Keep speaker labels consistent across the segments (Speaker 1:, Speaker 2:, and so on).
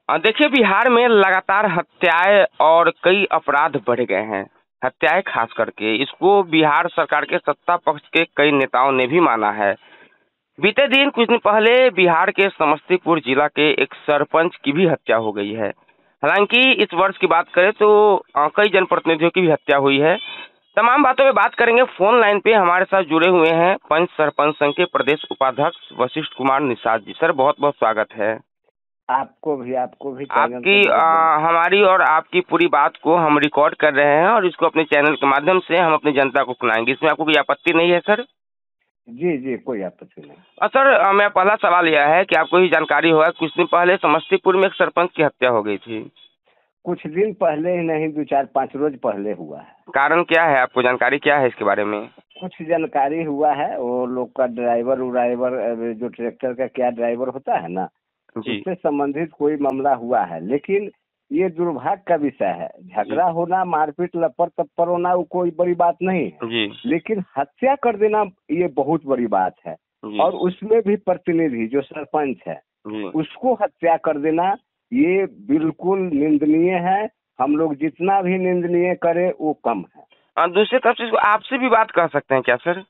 Speaker 1: देखिए, बिहार में लगातार हत्याएं और कई अपराध बढ़ गए हैं। हत्याएं खास करके इसको बिहार सरकार के सत्ता पक्ष के कई नेताओं ने भी माना है। बीते दिन कुछ दिन पहले बिहार के समस्तीपुर जिला के एक सरपंच की भी हत्या हो गई है। हालांकि इस वर्ष की बात करें तो कई जनप्रतिनिधियों की भी हत्या हुई है। तमाम बातों पे बात करेंगे। फोन लाइन पे हमारे साथ जुड़े हुए हैं पंच सरपंच संघ के प्रदेश उपाध्यक्ष वशिष्ठ कुमार निषाद जी। सर, बहुत बहुत स्वागत है।
Speaker 2: आपको भी चैनल
Speaker 1: आपकी
Speaker 2: पे बहुत
Speaker 1: हमारी और आपकी पूरी बात को हम रिकॉर्ड कर रहे हैं और इसको अपने चैनल के माध्यम से हम अपनी जनता को सुनाएंगे। इसमें आपको कोई आपत्ति नहीं है सर?
Speaker 2: जी जी, कोई आपत्ति नहीं।
Speaker 1: सर, मेरा पहला सवाल यह है कि आपको ही जानकारी होगा, कुछ दिन पहले समस्तीपुर में एक सरपंच की हत्या हो गई थी।
Speaker 2: कुछ दिन पहले ही नहीं, 2 4 5 रोज पहले हुआ है।
Speaker 1: कारण क्या है, आपको जानकारी क्या है इसके बारे में?
Speaker 2: कुछ जानकारी हुआ है, वो लोग का ड्राइवर जो ट्रैक्टर का क्या ड्राइवर होता है ना,
Speaker 1: जी
Speaker 2: उससे संबंधित कोई मामला हुआ है। लेकिन ये दुर्भाग्य का विषय है। झगड़ा होना, मारपीट लपड़ तप्पर होना, वो कोई बड़ी बात नहीं है।
Speaker 1: जी
Speaker 2: लेकिन हत्या कर देना ये बहुत बड़ी बात है।
Speaker 1: जी
Speaker 2: और उसमें भी प्रतिनिधि जो सरपंच है
Speaker 1: जी
Speaker 2: उसको हत्या कर देना, ये बिल्कुल निंदनीय है। हम लोग जितना भी निंदनीय करें वो कम है।
Speaker 1: दूसरी तरफ से इसको आपसे भी बात कर सकते हैं क्या सर?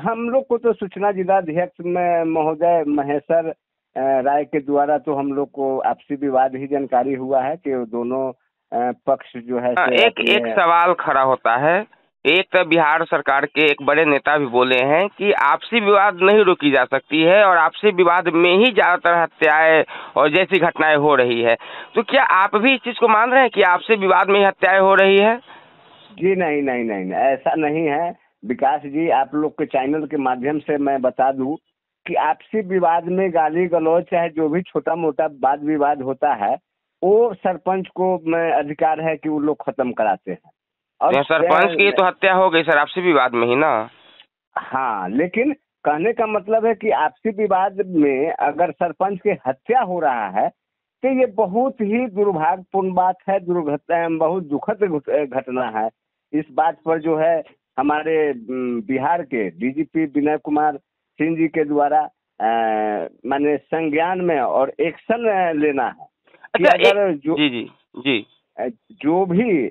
Speaker 2: हम लोग को तो सूचना जिलाध्यक्ष में महोदय महेश्वर राय के द्वारा तो हम लोग को आपसी विवाद ही जानकारी हुआ है कि वो दोनों पक्ष जो है
Speaker 1: एक सवाल खड़ा होता है। एक तो बिहार सरकार के एक बड़े नेता भी बोले हैं कि आपसी विवाद नहीं रोकी जा सकती है और आपसी विवाद में ही ज्यादातर हत्याएं और जैसी घटनाएं हो रही है। तो क्या आप भी इस चीज को मान रहे हैं कि आपसी विवाद में ही हत्याएं हो रही है?
Speaker 2: जी नहीं नहीं नहीं नहीं, ऐसा नहीं है विकास जी। आप लोग के चैनल के माध्यम से मैं बता दूं कि आपसी विवाद में गाली गलौज चाहे जो भी छोटा मोटा वाद विवाद होता है, वो सरपंच को अधिकार है कि वो लोग खत्म कराते हैं। और
Speaker 1: सरपंच की तो हत्या हो गई सर आपसी विवाद में ही ना।
Speaker 2: हाँ, लेकिन कहने का मतलब है कि आपसी विवाद में अगर सरपंच की हत्या हो रहा है तो ये बहुत ही दुर्भाग्यपूर्ण बात है, दुर्घटना, बहुत दुखद घटना है। इस बात पर जो है हमारे बिहार के डीजीपी विनय कुमार सिंह जी के द्वारा माने संज्ञान में और एक्शन लेना है कि अगर
Speaker 1: जी जी जी
Speaker 2: जो भी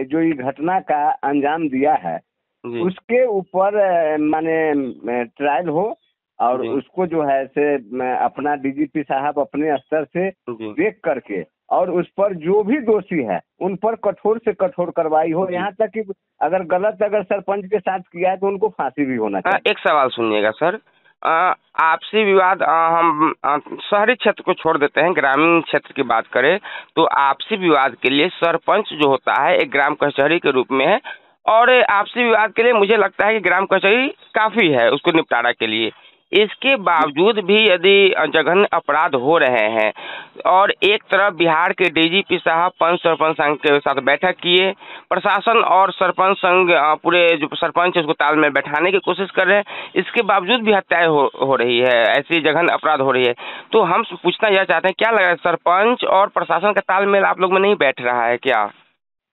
Speaker 2: जो ये घटना का अंजाम दिया है उसके ऊपर माने ट्रायल हो और उसको जो है से अपना डीजीपी साहब अपने स्तर से देख करके और उस पर जो भी दोषी है उन पर कठोर से कठोर कार्रवाई हो। यहाँ तक कि अगर गलत अगर सरपंच के साथ किया है तो उनको फांसी भी होना चाहिए।
Speaker 1: एक सवाल सुनिएगा सर, आपसी विवाद हम शहरी क्षेत्र को छोड़ देते हैं, ग्रामीण क्षेत्र की बात करें तो आपसी विवाद के लिए सरपंच जो होता है एक ग्राम कचहरी के रूप में है और आपसी विवाद के लिए मुझे लगता है कि ग्राम कचहरी काफी है उसको निपटारा के लिए। इसके बावजूद भी यदि जघन्य अपराध हो रहे हैं और एक तरफ बिहार के डीजीपी साहब पंच सरपंच संघ के साथ बैठक किए, प्रशासन और सरपंच संघ पूरे जो सरपंच है उसको तालमेल बैठाने की कोशिश कर रहे हैं, इसके बावजूद भी हत्याएं हो रही है, ऐसी जघन्य अपराध हो रही है। तो हम पूछना यह चाहते हैं, क्या लग रहा है सरपंच और प्रशासन का तालमेल आप लोग में नहीं बैठ रहा है क्या?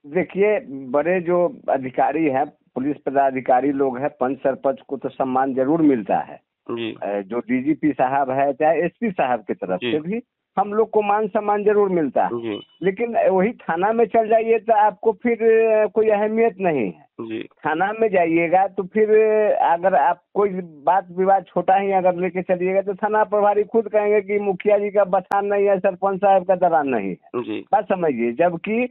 Speaker 2: देखिए, बड़े जो अधिकारी हैं, पुलिस पदाधिकारी लोग हैं, पंच सरपंच को तो सम्मान जरूर मिलता है
Speaker 1: जी।
Speaker 2: जो डीजीपी साहब है चाहे एसपी साहब की तरफ से भी हम लोग को मान सम्मान जरूर मिलता है। लेकिन वही थाना में चल जाइए तो आपको फिर कोई अहमियत नहीं है। थाना में जाइएगा तो फिर अगर आप कोई बात विवाद छोटा ही अगर लेके चलिएगा तो थाना प्रभारी खुद कहेंगे कि मुखिया जी का बथान नहीं है, सरपंच साहब का दरान नहीं है। बात समझिए, जबकि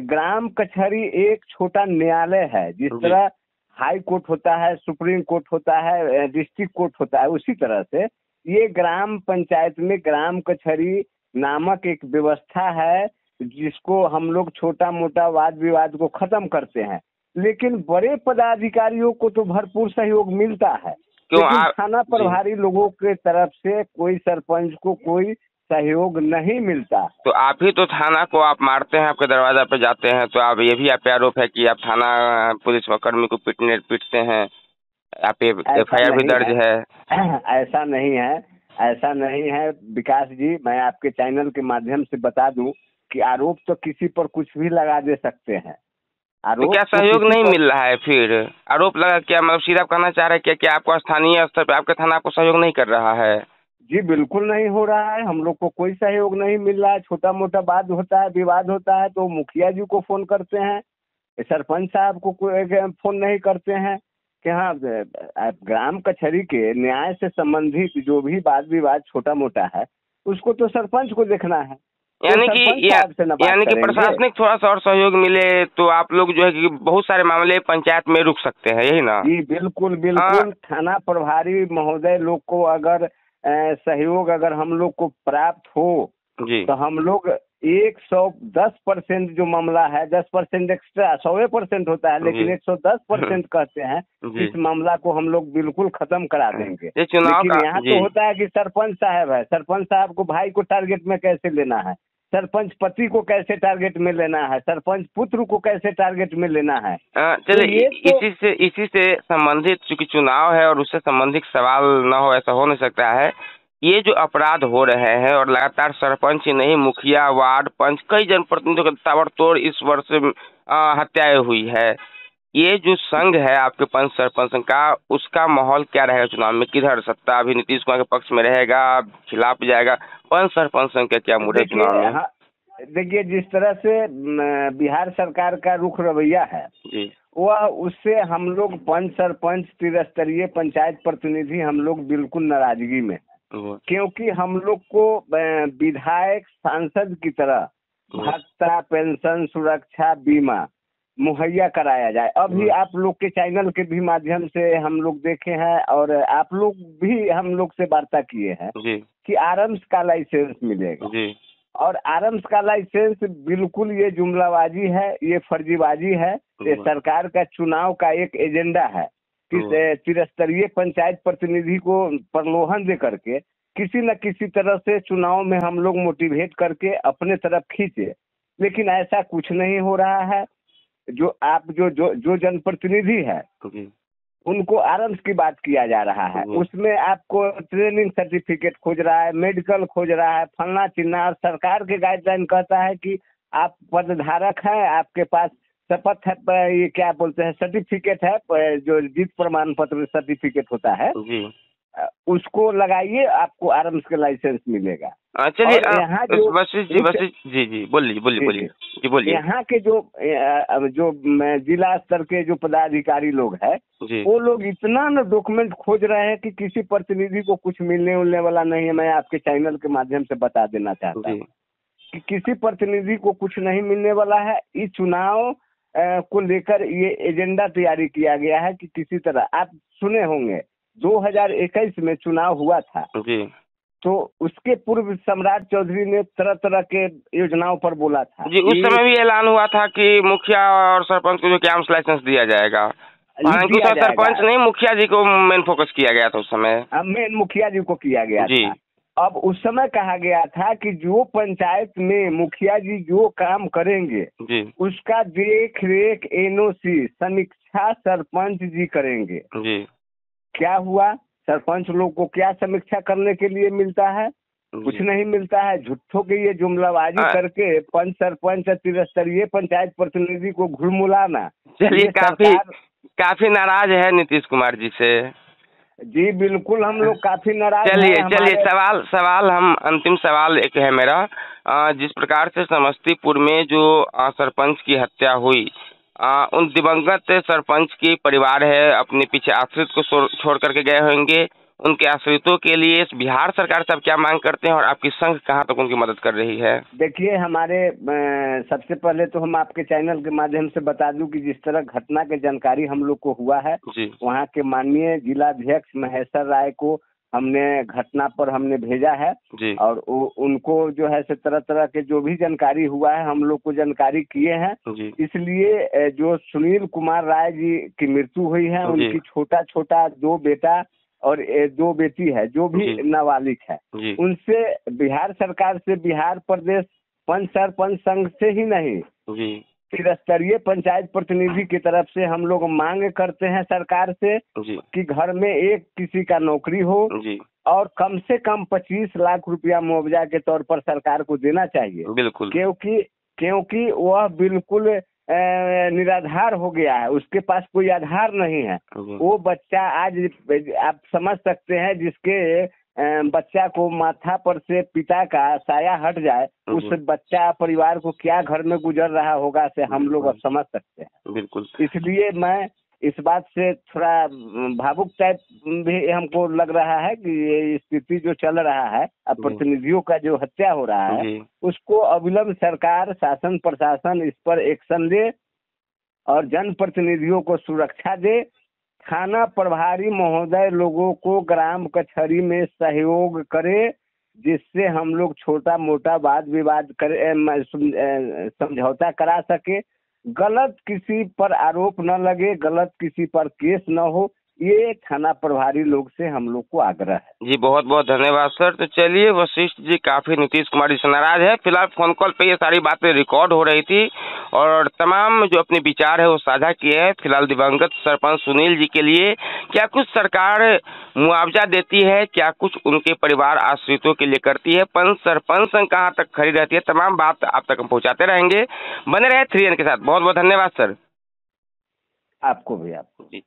Speaker 2: ग्राम कचहरी एक छोटा न्यायालय है। जिस तरह हाई कोर्ट होता है, सुप्रीम कोर्ट होता है, डिस्ट्रिक्ट कोर्ट होता है, उसी तरह से ये ग्राम पंचायत में ग्राम कचहरी नामक एक व्यवस्था है जिसको हम लोग छोटा मोटा वाद विवाद को खत्म करते हैं। लेकिन बड़े पदाधिकारियों को तो भरपूर सहयोग मिलता है, लेकिन थाना प्रभारी लोगों के तरफ से कोई सरपंच को कोई सहयोग नहीं मिलता।
Speaker 1: तो आप ही तो थाना को आप मारते हैं, आपके दरवाजा पे जाते हैं, तो आप ये भी आप आरोप है कि आप थाना पुलिस कर्मी को पीटते हैं, आप एफआईआर भी दर्ज है।
Speaker 2: ऐसा नहीं है, ऐसा नहीं है विकास जी। मैं आपके चैनल के माध्यम से बता दूं कि आरोप तो किसी पर कुछ भी लगा दे सकते हैं।
Speaker 1: तो क्या सहयोग नहीं मिल रहा है? फिर आरोप लगा क्या मतलब सीधा कहना चाह रहे हैं क्या आपको स्थानीय स्तर पे आपका थाना आपको सहयोग नहीं कर रहा है?
Speaker 2: जी बिल्कुल नहीं हो रहा है, हम लोग को कोई सहयोग नहीं मिल रहा है। छोटा मोटा बात होता है, विवाद होता है तो मुखिया जी को फोन करते हैं, सरपंच साहब को कोई फोन नहीं करते हैं कि हाँ ग्राम कचहरी के न्याय से संबंधित जो भी वाद विवाद छोटा मोटा है उसको तो सरपंच को देखना है।
Speaker 1: यानी कि प्रशासनिक थोड़ा सा और सहयोग मिले तो आप लोग जो है कि बहुत सारे मामले पंचायत में रुक सकते हैं, यही ना?
Speaker 2: जी बिल्कुल बिल्कुल। थाना प्रभारी महोदय लोग को अगर सहयोग अगर हम लोग को प्राप्त हो
Speaker 1: जी
Speaker 2: तो हम लोग 110% जो मामला है, 10% एक्स्ट्रा 100% होता है लेकिन 110% कहते हैं, इस मामला को हम लोग बिल्कुल खत्म करा देंगे। लेकिन यहाँ तो होता है कि सरपंच साहब है, सरपंच साहब को भाई को टारगेट में कैसे लेना है, सरपंच पति को कैसे टारगेट में लेना है, सरपंच पुत्र को कैसे टारगेट में लेना है।
Speaker 1: चलिए इसी से संबंधित चूंकि चुनाव है और उससे संबंधित सवाल न हो, ऐसा हो नहीं सकता है। ये जो अपराध हो रहे हैं और लगातार सरपंच ही नहीं मुखिया वार्ड पंच कई जनप्रतिनिधियों का ताबड़तोड़ इस वर्ष हत्याएं हुई है, ये जो संघ है आपके पंच सरपंच का, उसका माहौल क्या रहेगा चुनाव में? किधर सत्ता अभी नीतीश कुमार के पक्ष में रहेगा, खिलाफ जाएगा? पंच सरपंच संघ का क्या मूड है चुनाव में?
Speaker 2: देखिए जिस तरह से बिहार सरकार का रुख रवैया है जी, वह उससे हम लोग पंच सरपंच त्रिस्तरीय पंचायत प्रतिनिधि हम लोग बिल्कुल नाराजगी में, क्योंकि हम लोग को विधायक सांसद की तरह भत्ता पेंशन सुरक्षा बीमा मुहैया कराया जाए। अभी आप लोग के चैनल के भी माध्यम से हम लोग देखे हैं और आप लोग भी हम लोग से वार्ता किए हैं कि आरएम्स का लाइसेंस मिलेगा जी। और आरएम्स का लाइसेंस बिल्कुल ये जुमलाबाजी है, ये फर्जीबाजी है। ये सरकार का चुनाव का एक एजेंडा है कि त्रिस्तरीय पंचायत प्रतिनिधि को प्रलोभन दे करके किसी न किसी तरह से चुनाव में हम लोग मोटिवेट करके अपने तरफ खींचे, लेकिन ऐसा कुछ नहीं हो रहा है। जो आप जो जनप्रतिनिधि है उनको आरएम्स की बात किया जा रहा है, उसमें आपको ट्रेनिंग सर्टिफिकेट खोज रहा है, मेडिकल खोज रहा है, फलना चिन्ना। और सरकार के गाइडलाइन कहता है कि आप पदधारक हैं, आपके पास शपथ है, ये क्या बोलते हैं सर्टिफिकेट है, जो जीत प्रमाण पत्र सर्टिफिकेट होता है उसको लगाइए, आपको आरएम्स का लाइसेंस मिलेगा।
Speaker 1: चलिए यहाँ जी बोलिए।
Speaker 2: यहाँ के जो जिला स्तर के जो पदाधिकारी लोग हैं वो लोग इतना न डॉक्यूमेंट खोज रहे हैं कि किसी प्रतिनिधि को कुछ मिलने उलने वाला नहीं है। मैं आपके चैनल के माध्यम से बता देना चाहता हूँ कि किसी प्रतिनिधि को कुछ नहीं मिलने वाला है। इस चुनाव को लेकर ये एजेंडा तैयारी किया गया है कि किसी तरह, आप सुने होंगे 2021 में चुनाव हुआ था जी, तो उसके पूर्व सम्राट चौधरी ने तरह तरह के योजनाओं पर बोला था जी। उस समय भी ऐलान हुआ था कि मुखिया और सरपंच को जो कैंप लाइसेंस दिया जाएगा, हालांकि सरपंच नहीं मुखिया जी को मेन फोकस किया गया था उस समय, मेन मुखिया जी को किया गया जी। अब उस समय कहा गया था कि जो पंचायत में मुखिया जी जो काम करेंगे जी, उसका देख रेख एनओसी समीक्षा सरपंच जी करेंगे जी। क्या हुआ? सरपंच लोग को क्या समीक्षा करने के लिए मिलता है? कुछ नहीं मिलता है। झूठों के ये जुमलाबाजी करके पंच सरपंच त्रिस्तरीय पंचायत प्रतिनिधि को घुलमुलाना।
Speaker 1: चलिए काफी नाराज है नीतीश कुमार जी से
Speaker 2: जी, बिल्कुल हम लोग काफी नाराज हैं।
Speaker 1: चलिए सवाल हम अंतिम सवाल एक है मेरा, जिस प्रकार से समस्तीपुर में जो सरपंच की हत्या हुई, उन दिवंगत सरपंच की परिवार है अपने पीछे आश्रित को छोड़ करके गए होंगे, उनके आश्रितों के लिए बिहार सरकार से आप क्या मांग करते हैं और आपकी संघ कहां तक उनकी मदद कर रही है?
Speaker 2: देखिए हमारे सबसे पहले तो हम आपके चैनल के माध्यम से बता दूं कि जिस तरह घटना की जानकारी हम लोग को हुआ है, वहां के माननीय जिलाध्यक्ष महेश्वर राय को हमने घटना पर हमने भेजा है और उनको जो है से तरह तरह के जो भी जानकारी हुआ है हम लोग को जानकारी किए हैं। इसलिए जो सुनील कुमार राय जी की मृत्यु हुई है, उनकी छोटा 2 बेटा और 2 बेटी है जो भी नाबालिग है, उनसे बिहार सरकार से, बिहार प्रदेश पंच सरपंच संघ से ही नहीं त्रिस्तरीय पंचायत प्रतिनिधि की तरफ से हम लोग मांग करते हैं सरकार से कि घर में एक किसी का नौकरी हो और कम से कम 25 लाख रुपया मुआवजा के तौर पर सरकार को देना चाहिए।
Speaker 1: बिल्कुल,
Speaker 2: क्योंकि वह बिल्कुल निराधार हो गया है, उसके पास कोई आधार नहीं है। वो बच्चा आज आप समझ सकते हैं जिसके बच्चा को माथा पर से पिता का साया हट जाए, उस बच्चा परिवार को क्या घर में गुजर रहा होगा से हम लोग अब समझ सकते हैं।
Speaker 1: बिल्कुल।
Speaker 2: इसलिए मैं इस बात से थोड़ा भावुक टाइप भी हमको लग रहा है कि ये स्थिति जो चल रहा है, अब प्रतिनिधियों का जो हत्या हो रहा है, उसको अविलंब सरकार, शासन प्रशासन इस पर एक्शन ले और जनप्रतिनिधियों को सुरक्षा दे। थाना प्रभारी महोदय लोगों को ग्राम कचहरी में सहयोग करे, जिससे हम लोग छोटा मोटा वाद विवाद करे, समझौता करा सके, गलत किसी पर आरोप न लगे, गलत किसी पर केस न हो, ये थाना प्रभारी लोग से हम लोग को आग्रह है।
Speaker 1: जी बहुत बहुत धन्यवाद सर। तो चलिए, वशिष्ठ जी काफी नीतीश कुमार जी से नाराज है। फिलहाल फोन कॉल पे ये सारी बातें रिकॉर्ड हो रही थी और तमाम जो अपने विचार है वो साझा किए हैं। फिलहाल दिवंगत सरपंच सुनील जी के लिए क्या कुछ सरकार मुआवजा देती है, क्या कुछ उनके परिवार आश्रितों के लिए करती है, पंच सरपंच संघ कहाँ तक खड़ी रहती है, तमाम बात आप तक हम पहुँचाते रहेंगे। बने रहे 3N के साथ। बहुत बहुत धन्यवाद सर।
Speaker 2: आपको भी।
Speaker 1: जी।